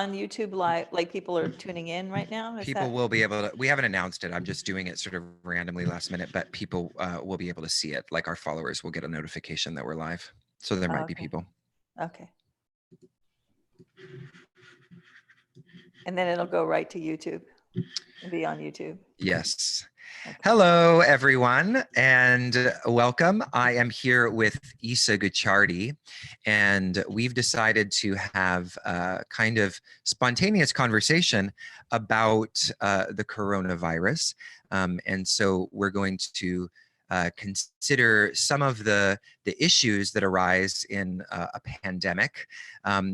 YouTube Live, like people are tuning in right now? Is People that? will be able to, we haven't announced it. I'm just doing it sort of randomly last minute, but people will be able to see it. Like our followers will get a notification that we're live. So there Oh, might be okay. people. Okay. And then it'll go right to YouTube and be on YouTube. Yes. Okay. Hello, everyone, and welcome. I am here with Isa Gucciardi, and we've decided to have a kind of spontaneous conversation about the coronavirus. And so we're going to consider some of the issues that arise in a pandemic,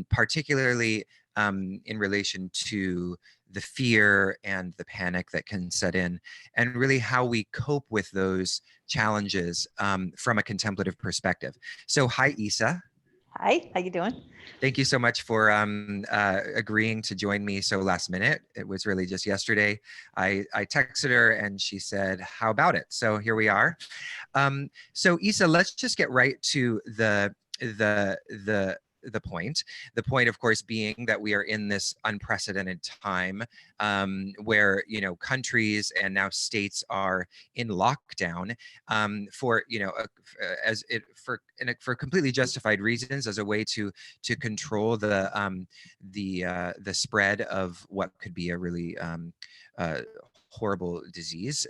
particularly in relation to the fear and the panic that can set in, and really how we cope with those challenges from a contemplative perspective. So, hi, Isa. Hi, how you doing? Thank you so much for agreeing to join me so last minute. It was really just yesterday. I texted her and she said, "How about it?" So here we are. So, Isa, let's just get right to the the point. The point, of course, being that we are in this unprecedented time where countries and now states are in lockdown for for completely justified reasons, as a way to control the spread of what could be a really horrible disease,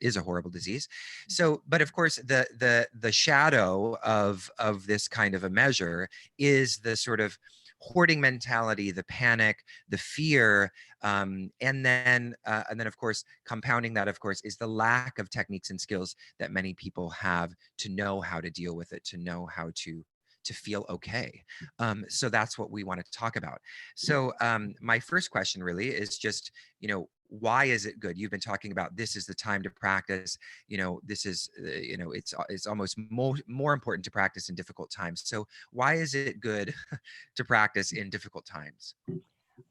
is a horrible disease. So, but of course, the shadow of this kind of a measure is the sort of hoarding mentality, the panic, the fear, and then of course, compounding that, of course, is the lack of techniques and skills that many people have to know how to deal with it, to know how to feel okay. So that's what we want to talk about. So my first question really is just, why is it good? You've been talking about this is the time to practice. This is, it's almost more important to practice in difficult times. So why is it good to practice in difficult times?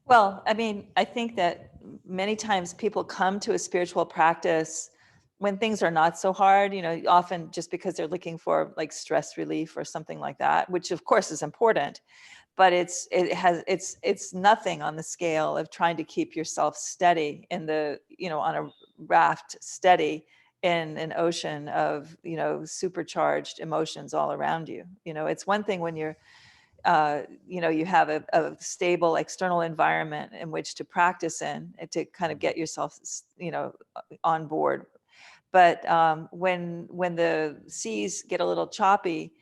Well, I mean, I think that many times people come to a spiritual practice when things are not so hard, often just because they're looking for like stress relief or something like that, which of course is important, but it's nothing on the scale of trying to keep yourself steady in on a raft, steady in an ocean of, supercharged emotions all around you. It's one thing when you're you have a stable external environment in which to practice in and to kind of get yourself, on board. But when the seas get a little choppy,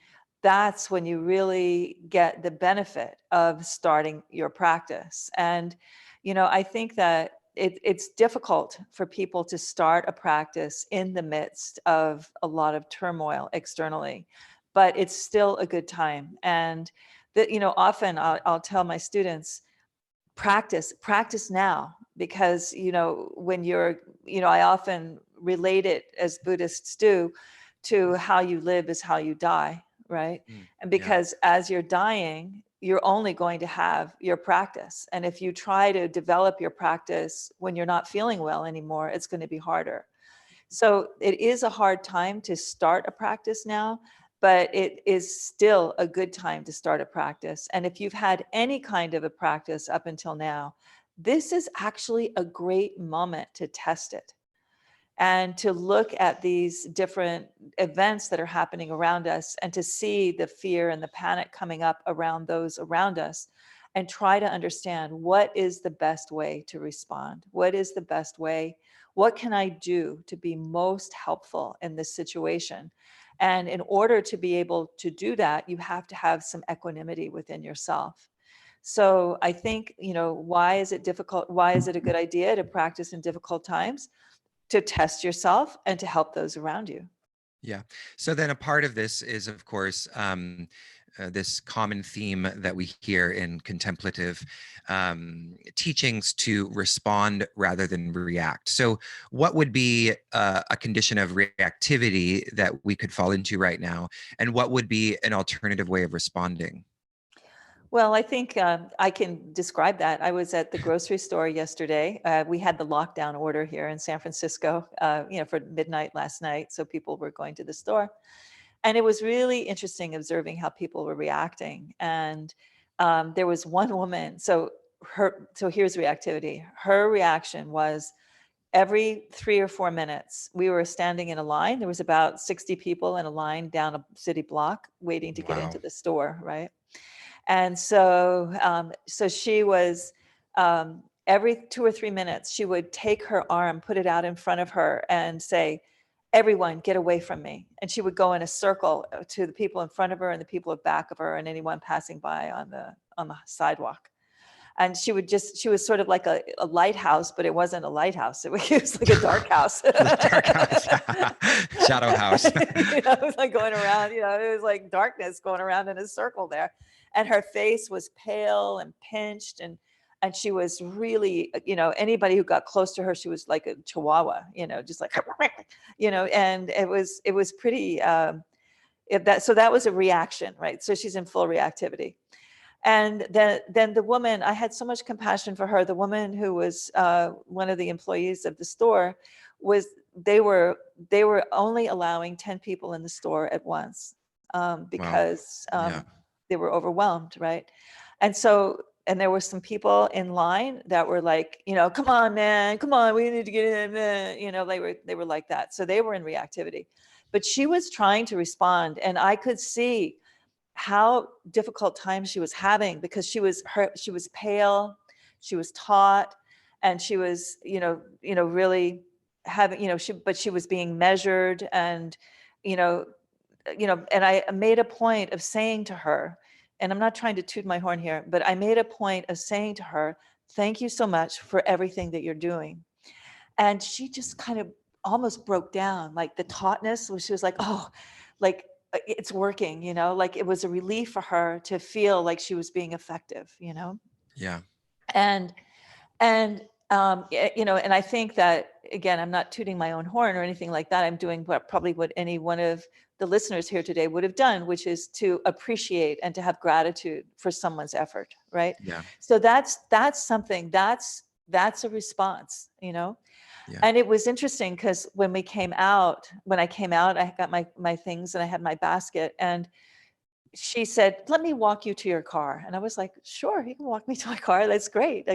that's when you really get the benefit of starting your practice. And, I think that it's difficult for people to start a practice in the midst of a lot of turmoil externally, but it's still a good time. And that, often I'll tell my students, practice now, because when you're, I often relate it, as Buddhists do, to how you live is how you die, right? And Yeah. because as you're dying, you're only going to have your practice, and if you try to develop your practice when you're not feeling well anymore, it's going to be harder. So it is a hard time to start a practice now, but it is still a good time to start a practice. And if you've had any kind of a practice up until now, this is actually a great moment to test it and to look at these different events that are happening around us and to see the fear and the panic coming up around those around us, and try to understand what is the best way to respond. What is the best way? What can I do to be most helpful in this situation? And in order to be able to do that, you have to have some equanimity within yourself. So I think, why is it difficult? Why is it a good idea to practice in difficult times? To test yourself and to help those around you. Yeah. So then a part of this is, of course, this common theme that we hear in contemplative teachings, to respond rather than react. So, what would be a condition of reactivity that we could fall into right now? And what would be an alternative way of responding? Well, I think I can describe that. I was at the grocery store yesterday. We had the lockdown order here in San Francisco, for midnight last night. So people were going to the store. And it was really interesting observing how people were reacting. And there was one woman. So so here's reactivity. Her reaction was every 3 or 4 minutes, we were standing in a line. There was about 60 people in a line down a city block waiting to get Wow. into the store, right? And so, so she was, every 2 or 3 minutes, she would take her arm, put it out in front of her and say, everyone get away from me. And she would go in a circle to the people in front of her and the people at back of her and anyone passing by on the sidewalk. And she was sort of like a lighthouse, but it wasn't a lighthouse. It was like a dark house. The dark house. Shadow house. It was like going around, it was like darkness going around in a circle there. And her face was pale and pinched, and she was really, anybody who got close to her, she was like a chihuahua, just like, and it was pretty, so that was a reaction, right? So she's in full reactivity. And then the woman, I had so much compassion for her. The woman who was one of the employees of the store they were only allowing 10 people in the store at once, because Yeah. they were overwhelmed, right? And so, and there were some people in line that were like, come on, man, come on, we need to get in, man. They were like that. So they were in reactivity, but she was trying to respond, and I could see how difficult time she was having, because she was pale, she was taut, and she was, really having, but she was being measured, and, and I made a point of saying to her, and I'm not trying to toot my horn here, but I made a point of saying to her, thank you so much for everything that you're doing. And she just kind of almost broke down, like the tautness, where she was like, oh, like, it's working, like it was a relief for her to feel like she was being effective, Yeah. and and and I think that, again, I'm not tooting my own horn or anything like that. I'm doing probably what any one of the listeners here today would have done, which is to appreciate and to have gratitude for someone's effort, right? Yeah. So that's something, that's a response, Yeah. And it was interesting because when I came out, I got my things and I had my basket, and she said, let me walk you to your car. And I was like, sure, you can walk me to my car. That's great.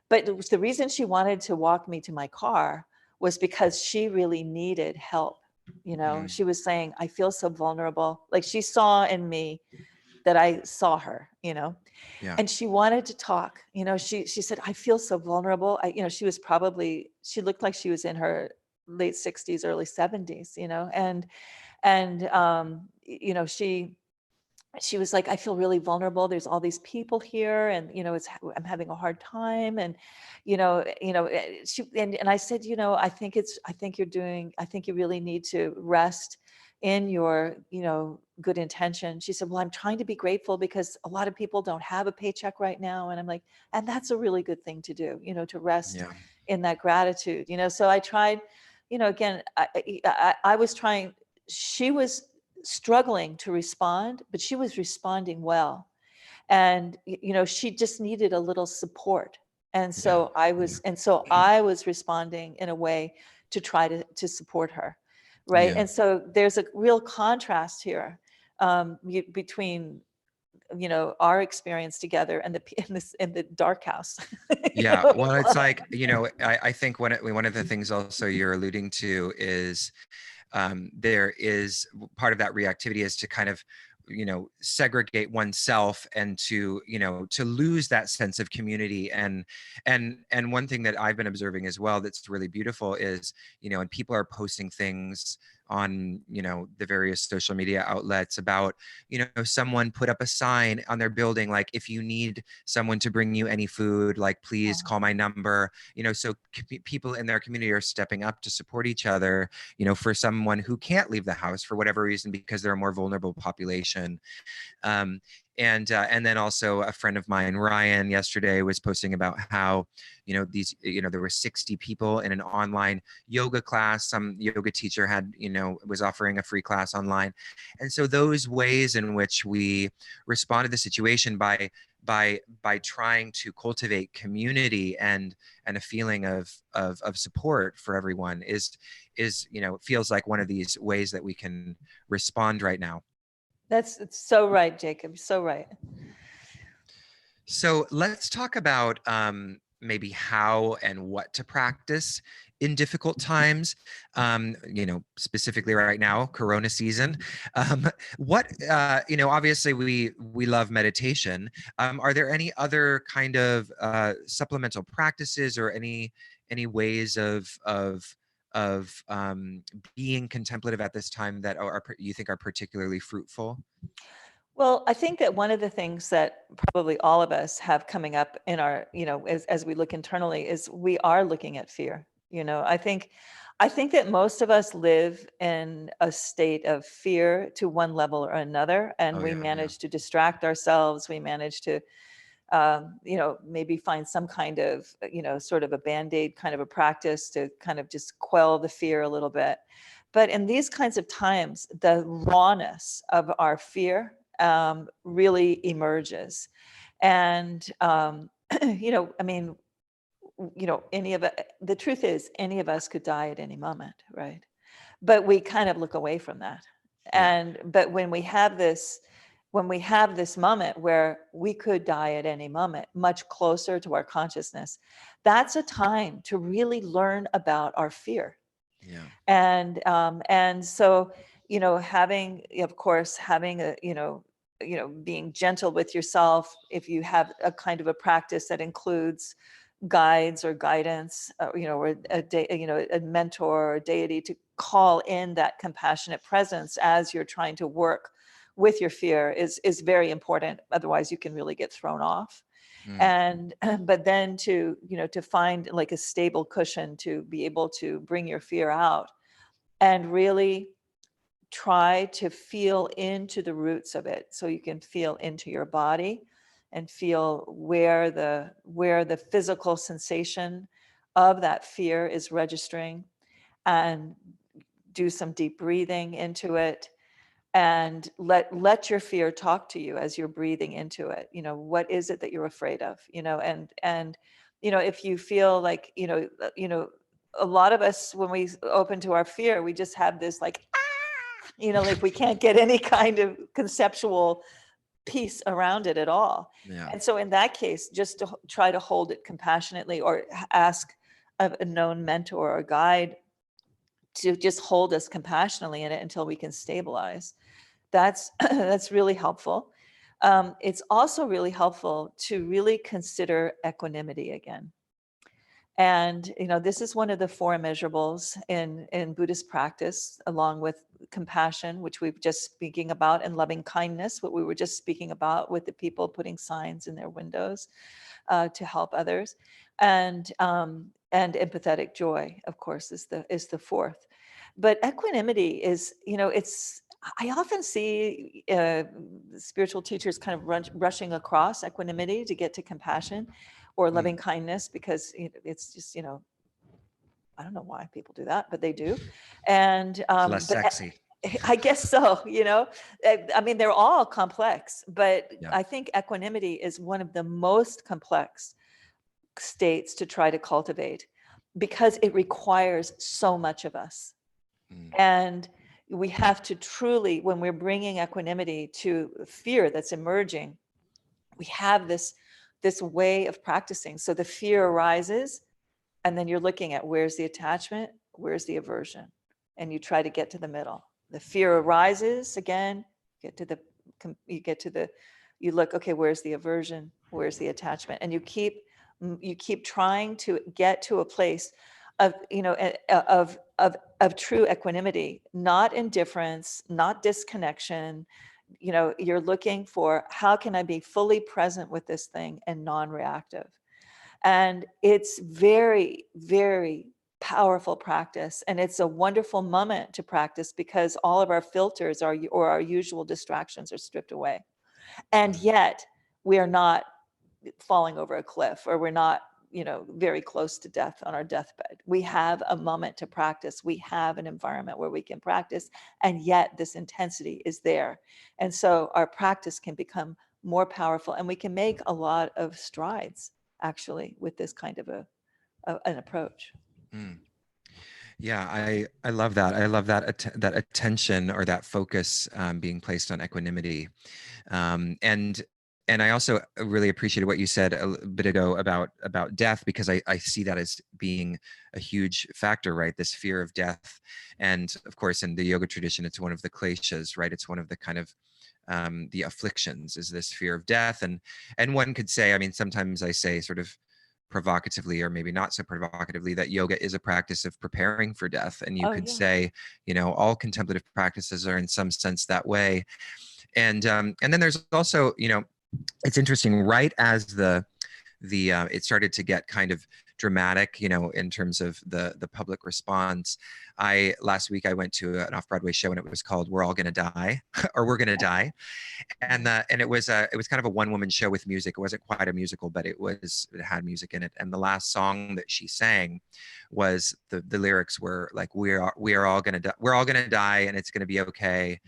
But it was, the reason she wanted to walk me to my car was because she really needed help. She was saying, I feel so vulnerable. Like she saw in me that I saw her, Yeah. and she wanted to talk. She said, I feel so vulnerable. She looked like she was in her late 60s, early 70s, and she was like, I feel really vulnerable. There's all these people here, and I'm having a hard time. And and I said, I think you really need to rest in your good intention. She said, well, I'm trying to be grateful because a lot of people don't have a paycheck right now. And I'm like, and that's a really good thing to do, to rest Yeah. in that gratitude. So I tried, again, I was trying. She was struggling to respond, but she was responding well. And she just needed a little support. And Yeah. so I was responding in a way to try to support her, right? Yeah. And so there's a real contrast here, between our experience together and in the dark house. Yeah. Well, it's like, I think one of the things also you're alluding to is there is part of that reactivity is to kind of segregate oneself and to lose that sense of community. And one thing that I've been observing as well that's really beautiful is and people are posting things on the various social media outlets about someone put up a sign on their building like, if you need someone to bring you any food, like please call my number. So people in their community are stepping up to support each other for someone who can't leave the house for whatever reason because they're a more vulnerable population. And then also a friend of mine, Ryan, yesterday was posting about how, there were 60 people in an online yoga class. Some yoga teacher was offering a free class online. And so those ways in which we respond to the situation by trying to cultivate community and a feeling of support for everyone is feels like one of these ways that we can respond right now. It's so right, Jacob. So right. So let's talk about maybe how and what to practice in difficult times. Specifically right now, Corona season. Obviously we love meditation. Are there any other kind of supplemental practices or any ways of being contemplative at this time that you think are particularly fruitful? Well, I think that one of the things that probably all of us have coming up in our, as we look internally is we are looking at fear. I think that most of us live in a state of fear to one level or another, and Oh we yeah, yeah. manage to distract ourselves. We manage to, maybe find some kind of, sort of a band-aid kind of a practice to kind of just quell the fear a little bit. But in these kinds of times, the rawness of our fear really emerges. And, I mean, the truth is, any of us could die at any moment, right? But we kind of look away from that. Yeah. But when we have this moment where we could die at any moment, much closer to our consciousness, that's a time to really learn about our fear. Yeah. And so, having, of course, having a, being gentle with yourself, if you have a kind of a practice that includes guides or guidance, or a mentor or a deity to call in that compassionate presence as you're trying to work with your fear is very important. Otherwise, you can really get thrown off. Mm. And but then to find like a stable cushion to be able to bring your fear out and really try to feel into the roots of it, so you can feel into your body and feel where the physical sensation of that fear is registering, and do some deep breathing into it, and let your fear talk to you as you're breathing into it. What is it that you're afraid of? And if you feel like, a lot of us, when we open to our fear, we just have this like, like we can't get any kind of conceptual piece around it at all. Yeah. And so in that case, just to try to hold it compassionately, or ask a known mentor or guide to just hold us compassionately in it until we can stabilize. That's that's really helpful. It's also really helpful to really consider equanimity again. And this is one of the four immeasurables in Buddhist practice, along with compassion, which we've just speaking about, and loving kindness, what we were just speaking about with the people putting signs in their windows to help others, and empathetic joy, of course, is the fourth. But equanimity is, it's, I often see spiritual teachers kind of rushing across equanimity to get to compassion or Mm. loving kindness, because it's just, I don't know why people do that, but they do. And It's less sexy. I guess so. I mean, they're all complex, but Yeah. I think equanimity is one of the most complex states to try to cultivate, because it requires so much of us. Mm. And we have to truly, when we're bringing equanimity to fear that's emerging, we have this way of practicing. So the fear arises, and then you're looking at, where's the attachment, where's the aversion, and you try to get to the middle. The fear arises again, you get to the you look, okay, where's the aversion, where's the attachment, and you keep trying to get to a place of, of true equanimity, not indifference, not disconnection. You're looking for, how can I be fully present with this thing and non-reactive? And it's very, very powerful practice. And it's a wonderful moment to practice, because all of our filters or our usual distractions are stripped away. And Mm. yet we are not falling over a cliff, or we're not, very close to death on our deathbed. We have a moment to practice. We have an environment where we can practice. And yet this intensity is there. And so our practice can become more powerful, and we can make a lot of strides actually with this kind of an approach. Mm. Yeah, I love that. I love that attention or that focus being placed on equanimity. And and I also really appreciated what you said a bit ago about death, because I see that as being a huge factor, right? This fear of death. And of course, in the yoga tradition, it's one of the kleshas, right? It's one of the kind of the afflictions, is this fear of death. And one could say, I mean, sometimes I say sort of provocatively, or maybe not so provocatively, that yoga is a practice of preparing for death. And you Oh, could yeah. say, you know, all contemplative practices are in some sense that way. And then there's also, you know, it's interesting, right as the it started to get kind of dramatic, you know, in terms of the public response. Last week I went to an off-Broadway show, and it was called We're All Gonna Die, or We're Gonna Die. And it was kind of a one-woman show with music. It wasn't quite a musical, but it had music in it. And the last song that she sang was, the lyrics were like, we are all gonna die, we're all gonna die, and it's gonna be okay.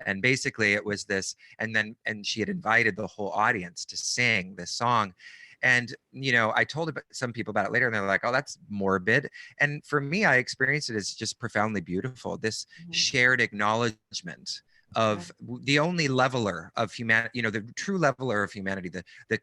And basically it was this, and she had invited the whole audience to sing this song. And, you know, I told some people about it later, and they're like, oh, that's morbid. And for me, I experienced it as just profoundly beautiful, this shared acknowledgement of the only leveler of humanity, you know, the true leveler of humanity,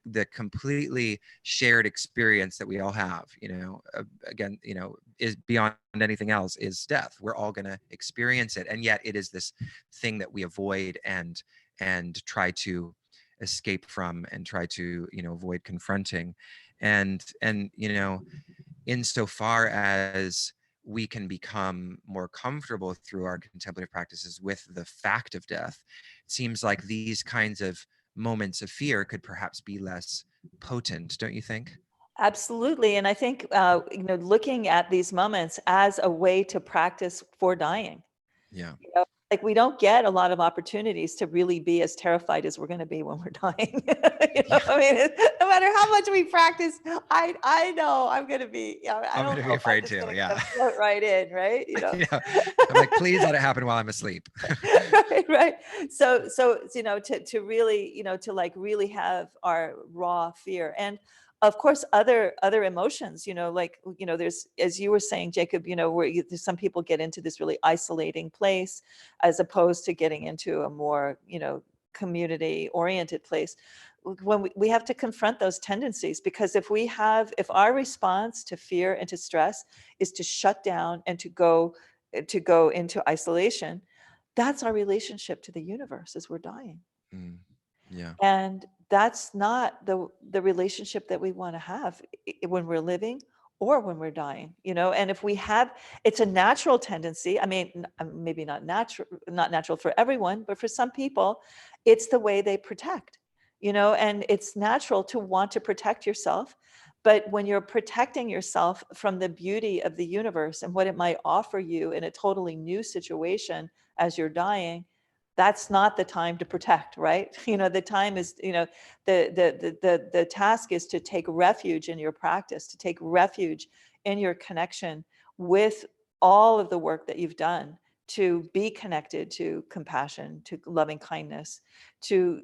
the completely shared experience that we all have, you know, again, you know, is beyond anything else, is death. We're all going to experience it. And yet it is this thing that we avoid and try to escape from, and try to, you know, avoid confronting. And you know, insofar as we can become more comfortable through our contemplative practices with the fact of death, it seems like these kinds of moments of fear could perhaps be less potent, don't you think? Absolutely. And I think, you know, looking at these moments as a way to practice for dying. Yeah. You know, like we don't get a lot of opportunities to really be as terrified as we're going to be when we're dying. You know, Yeah. I mean, no matter how much we practice, I know I'm going to be, you know, I I'm don't going to know be if I'm afraid just too. going to Yeah. kind of float right in, right? You know, Yeah. I'm like, please let it happen while I'm asleep. right, right. So, you know, to really, you know, to like really have our raw fear. And of course, other emotions, you know, like, you know, there's, as you were saying, Jacob, you know, where there's some people get into this really isolating place, as opposed to getting into a more, you know, community oriented place. When we have to confront those tendencies, because if our response to fear and to stress is to shut down and to go into isolation, that's our relationship to the universe as we're dying. Mm, yeah. And that's not the relationship that we want to have when we're living or when we're dying, you know. And if we have, it's a natural tendency. I mean, maybe not natural for everyone, but for some people, it's the way they protect, you know. And it's natural to want to protect yourself. But when you're protecting yourself from the beauty of the universe and what it might offer you in a totally new situation as you're dying, that's not the time to protect, right? You know, the time is, you know, the task is to take refuge in your practice, to take refuge in your connection with all of the work that you've done to be connected to compassion, to loving kindness, to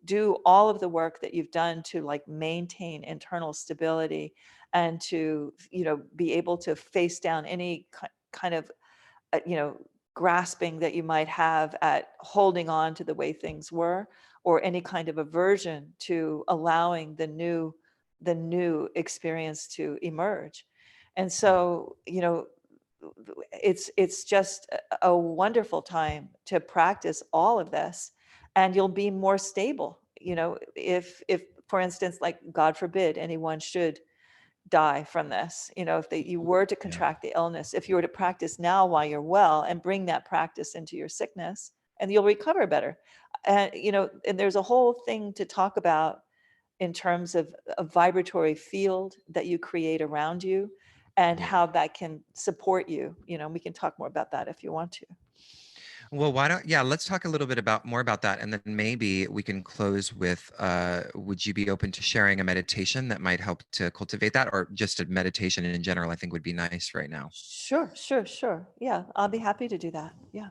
do all of the work that you've done to like maintain internal stability, and to, you know, be able to face down any kind of, you know, grasping that you might have at holding on to the way things were, or any kind of aversion to allowing the new experience to emerge. And so, you know, it's just a wonderful time to practice all of this, and you'll be more stable, you know. If for instance, like, God forbid anyone should die from this, you know, if you were to Yeah. contract the illness, if you were to practice now while you're well and bring that practice into your sickness, and you'll recover better. And, you know, and there's a whole thing to talk about in terms of a vibratory field that you create around you, and Yeah. how that can support you. You know, we can talk more about that if you want to. Well, why don't, yeah, let's talk a little bit more about that. And then maybe we can close with, would you be open to sharing a meditation that might help to cultivate that, or just a meditation in general, I think would be nice right now. Sure, sure, sure. Yeah, I'll be happy to do that. Yeah.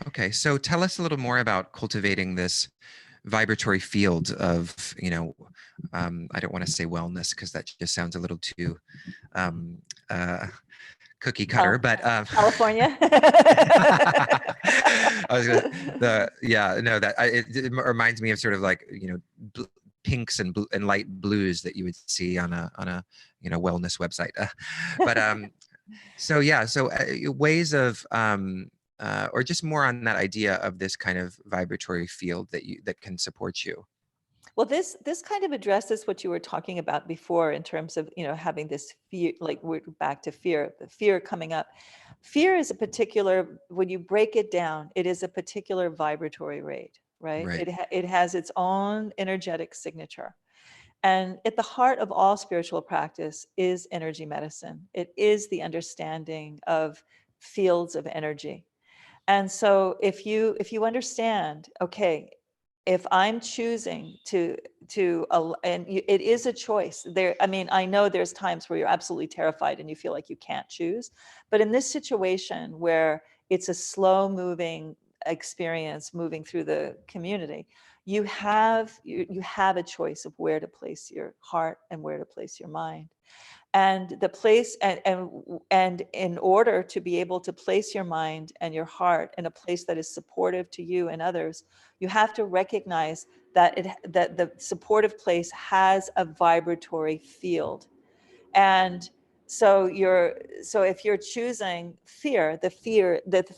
Okay. So tell us a little more about cultivating this vibratory field of, you know, I don't want to say wellness, because that just sounds a little too um, uh, cookie cutter, Cal- but California. I was gonna, yeah, no, it reminds me of sort of like, you know, pinks and and light blues that you would see on a wellness website. But so yeah, so ways of or just more on that idea of this kind of vibratory field that can support you. Well, this kind of addresses what you were talking about before in terms of, having this fear, like we're back to fear, the fear coming up. Fear is a particular, when you break it down, it is a particular vibratory rate, right? Right. It has its own energetic signature. And at the heart of all spiritual practice is energy medicine. It is the understanding of fields of energy. And so if you understand, okay, if I'm choosing it is a choice there. I mean, I know there's times where you're absolutely terrified and you feel like you can't choose, but in this situation where it's a slow moving experience moving through the community, you have a choice of where to place your heart and where to place your mind. And the place and in order to be able to place your mind and your heart in a place that is supportive to you and others, you have to recognize that the supportive place has a vibratory field. And so if you're choosing fear, the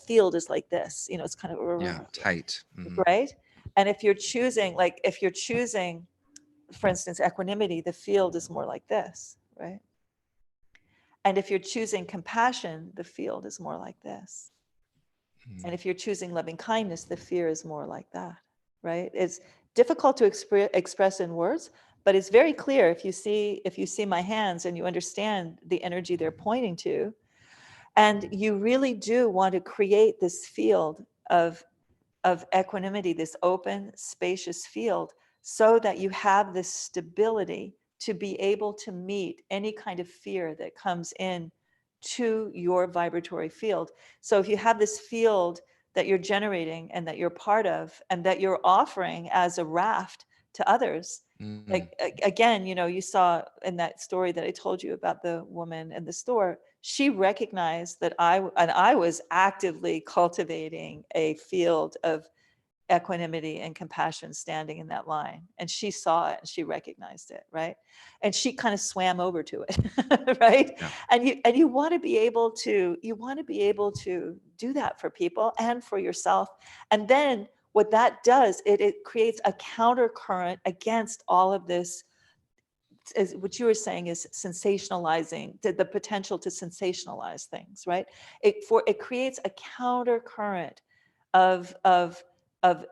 field is like this, it's kind Yeah, of tight. Hmm. right. And if you're choosing, for instance, equanimity, the field is more like this, right? And if you're choosing compassion, the field is more like this. And if you're choosing loving kindness, the fear is more like that, right? It's difficult to express in words, but it's very clear if you see my hands and you understand the energy they're pointing to, and you really do want to create this field of equanimity, this open, spacious field, so that you have this stability to be able to meet any kind of fear that comes in to your vibratory field. So if you have this field that you're generating and that you're part of and that you're offering as a raft to others, Hmm. like again, you saw in that story that I told you about the woman in the store, she recognized that I was actively cultivating a field of equanimity and compassion standing in that line, and she saw it and she recognized it, right? And she kind of swam over to it. Right. Yeah. And you want to be able to do that for people and for yourself. And then what that does, it creates a counter current against all of this, is what you were saying, is sensationalizing, the potential to sensationalize things, right? It creates a counter current of of of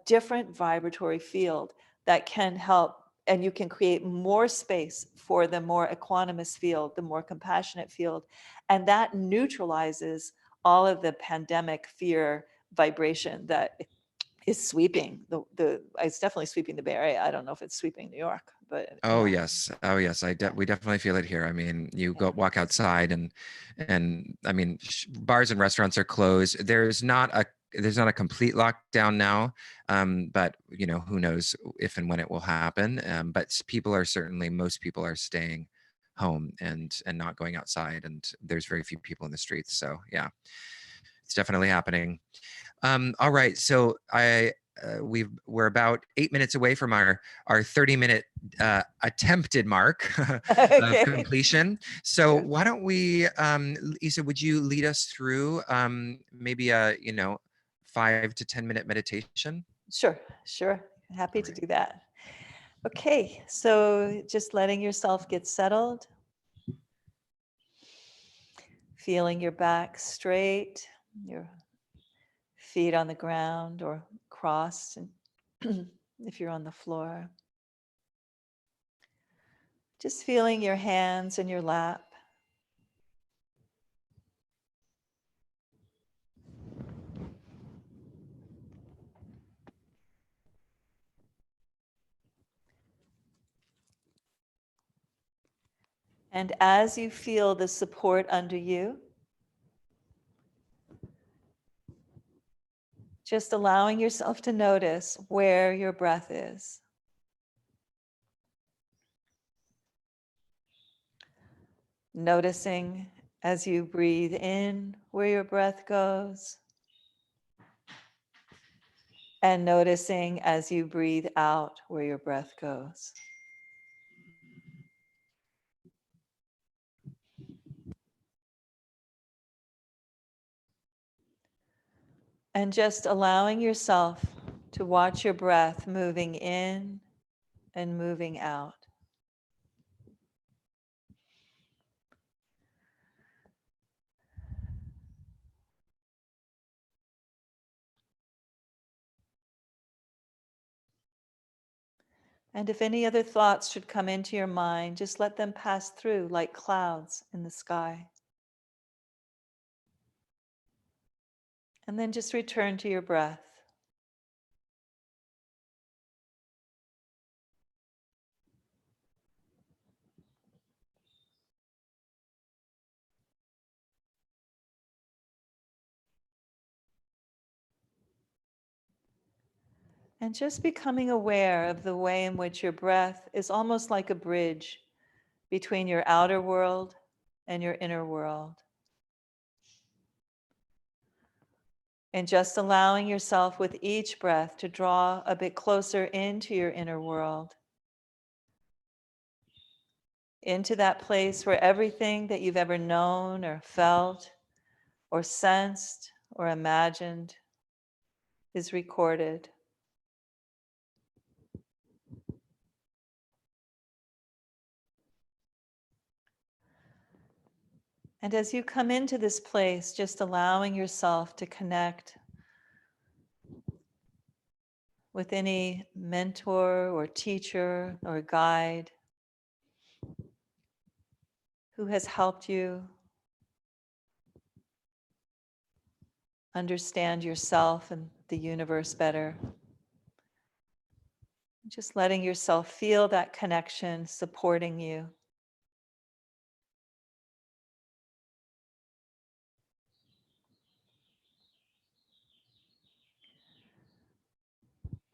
different vibratory field that can help, and you can create more space for the more equanimous field, the more compassionate field, and that neutralizes all of the pandemic fear vibration that is sweeping the it's definitely sweeping the Bay Area. I don't know if it's sweeping New York, but Oh yes. Oh yes. We definitely feel it here. I mean, you yeah. go walk outside and I mean, bars and restaurants are closed. There's not a complete lockdown now, but who knows if and when it will happen. But most people are staying home and not going outside, and there's very few people in the streets. So yeah, it's definitely happening. All right, so we're about 8 minutes away from our 30-minute attempted mark of Okay. completion. So Sure. why don't we, Isa, would you lead us through maybe a 5 to 10 minute meditation? Sure. Happy All to right. do that. Okay, so just letting yourself get settled, feeling your back straight, your feet on the ground or crossed, and if you're on the floor, just feeling your hands in your lap. And as you feel the support under you, just allowing yourself to notice where your breath is. Noticing as you breathe in where your breath goes, And noticing as you breathe out where your breath goes. And just allowing yourself to watch your breath moving in and moving out. And if any other thoughts should come into your mind, just let them pass through like clouds in the sky. And then just return to your breath. And just becoming aware of the way in which your breath is almost like a bridge between your outer world and your inner world. And just allowing yourself with each breath to draw a bit closer into your inner world, into that place where everything that you've ever known or felt or sensed or imagined is recorded. And as you come into this place, just allowing yourself to connect with any mentor or teacher or guide who has helped you understand yourself and the universe better. Just letting yourself feel that connection supporting you.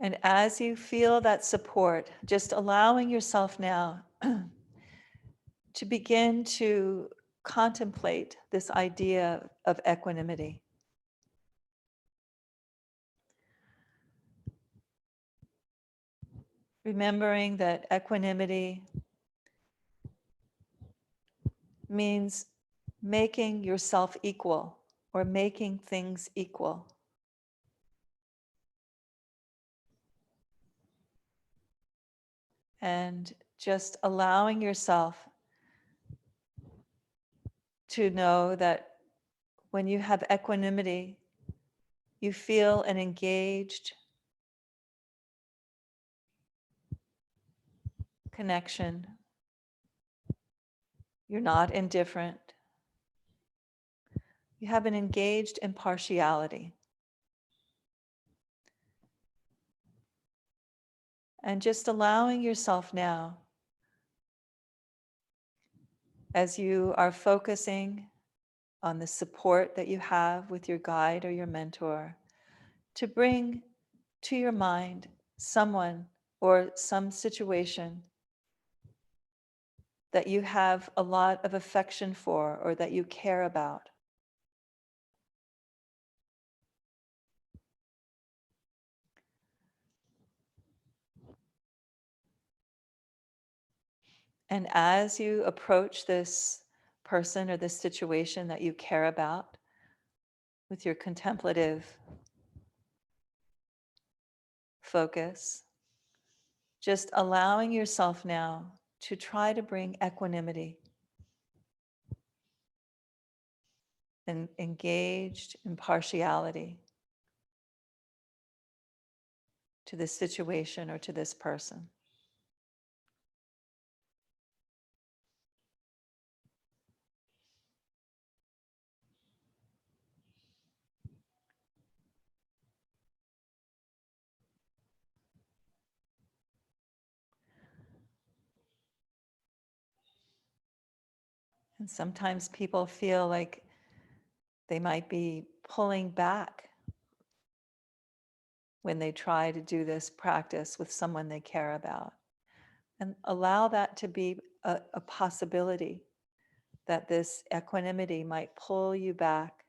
And as you feel that support, just allowing yourself now to begin to contemplate this idea of equanimity. Remembering that equanimity means making yourself equal or making things equal. And just allowing yourself to know that when you have equanimity, you feel an engaged connection. You're not indifferent. You have an engaged impartiality. And just allowing yourself now, as you are focusing on the support that you have with your guide or your mentor, to bring to your mind someone or some situation that you have a lot of affection for or that you care about. And as you approach this person or this situation that you care about with your contemplative focus, just allowing yourself now to try to bring equanimity and engaged impartiality to this situation or to this person. And sometimes people feel like they might be pulling back when they try to do this practice with someone they care about. And allow that to be a possibility, that this equanimity might pull you back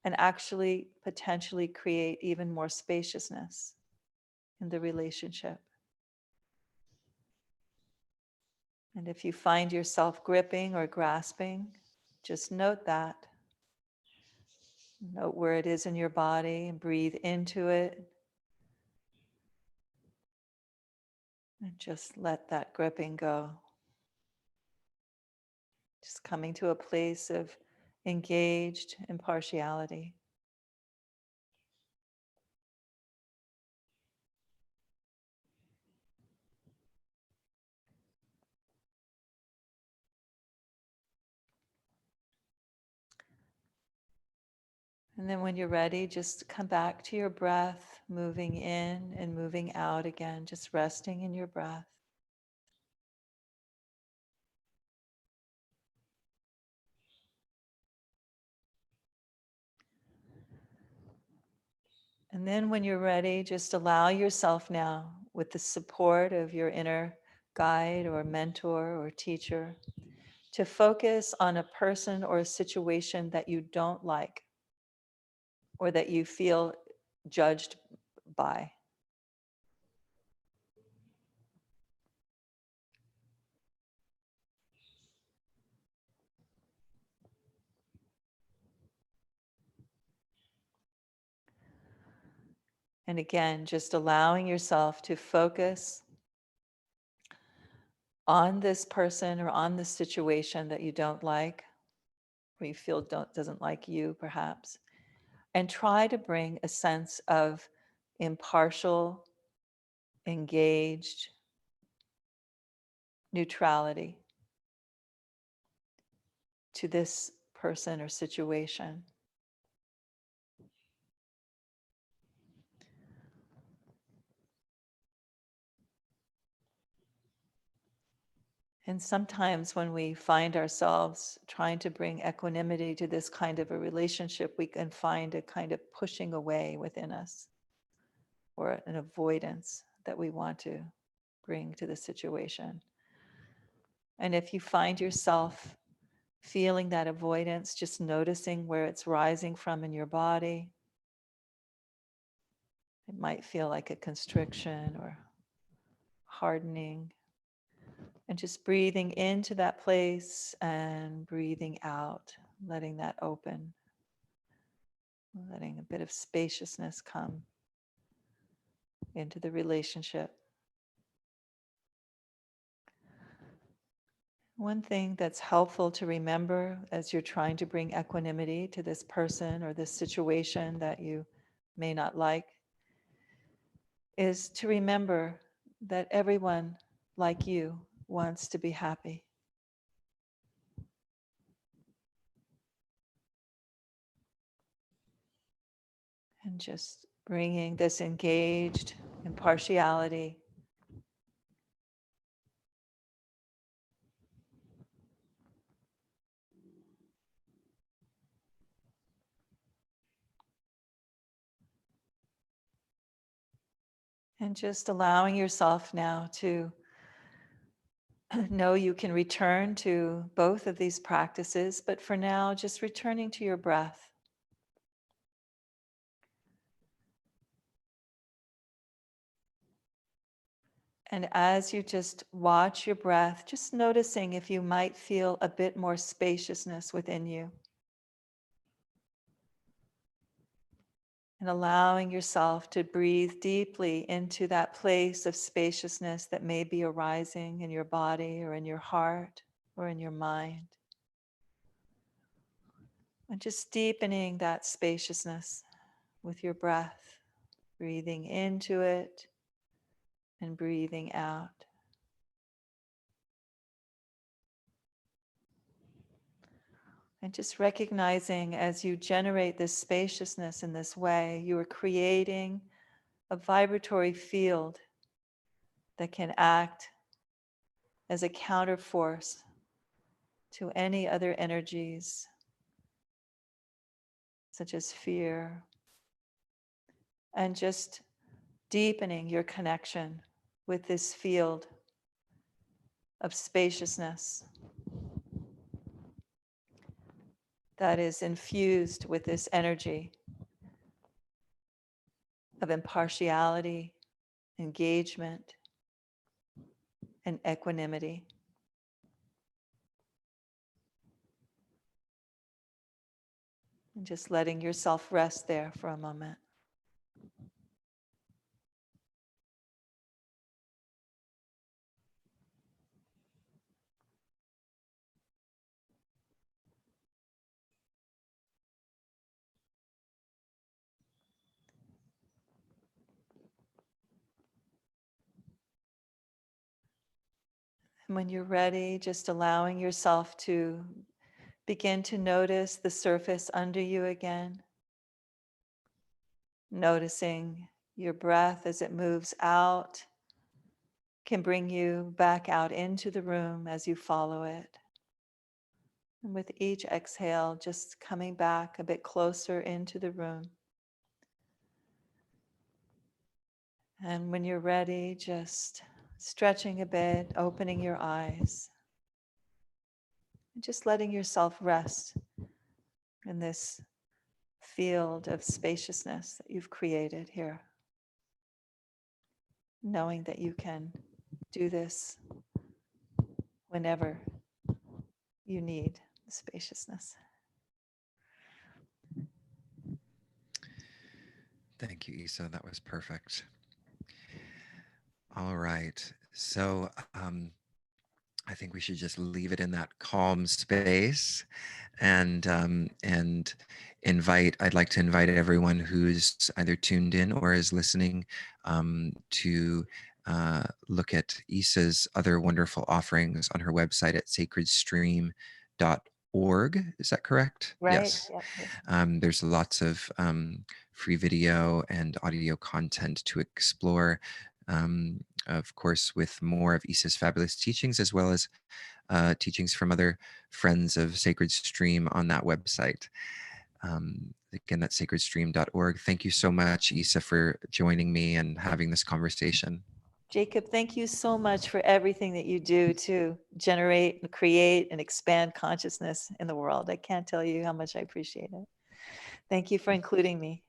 and actually potentially create even more spaciousness. in the relationship. And if you find yourself gripping or grasping, just note that. Note where it is in your body and breathe into it. And just let that gripping go. Just coming to a place of engaged impartiality. And then when you're ready, just come back to your breath, moving in and moving out again, just resting in your breath. And then when you're ready, just allow yourself now, with the support of your inner guide or mentor or teacher, to focus on a person or a situation that you don't like or that you feel judged by. And again, just allowing yourself to focus on this person or on this situation that you don't like, or you feel doesn't like you, perhaps, and try to bring a sense of impartial, engaged neutrality to this person or situation. And sometimes when we find ourselves trying to bring equanimity to this kind of a relationship, we can find a kind of pushing away within us or an avoidance that we want to bring to the situation. And if you find yourself feeling that avoidance, just noticing where it's rising from in your body, it might feel like a constriction or hardening. And just breathing into that place and breathing out, letting that open, letting a bit of spaciousness come into the relationship. One thing that's helpful to remember as you're trying to bring equanimity to this person or this situation that you may not like is to remember that everyone, like you, wants to be happy. And just bringing this engaged impartiality and just allowing yourself now to know you can return to both of these practices, but for now, just returning to your breath. And as you just watch your breath, just noticing if you might feel a bit more spaciousness within you. And allowing yourself to breathe deeply into that place of spaciousness that may be arising in your body or in your heart or in your mind. And just deepening that spaciousness with your breath, breathing into it and breathing out. And just recognizing as you generate this spaciousness in this way, you are creating a vibratory field that can act as a counterforce to any other energies, such as fear, and just deepening your connection with this field of spaciousness that is infused with this energy of impartiality, engagement, and equanimity. And just letting yourself rest there for a moment. And when you're ready, just allowing yourself to begin to notice the surface under you again. Noticing your breath as it moves out can bring you back out into the room as you follow it. And with each exhale, just coming back a bit closer into the room. And when you're ready, just stretching a bit, opening your eyes, and just letting yourself rest in this field of spaciousness that you've created here. Knowing that you can do this whenever you need the spaciousness. Thank you, Isa. That was perfect. All right. So I think we should just leave it in that calm space, and I'd like to invite everyone who's either tuned in or is listening to look at Isa's other wonderful offerings on her website at sacredstream.org. Is that correct? Right? Yes. Yeah. There's lots of free video and audio content to explore. Of course, with more of Isa's fabulous teachings, as well as teachings from other friends of Sacred Stream on that website. Again, that's sacredstream.org. Thank you so much, Isa, for joining me and having this conversation. Jacob, thank you so much for everything that you do to generate and create and expand consciousness in the world. I can't tell you how much I appreciate it. Thank you for including me.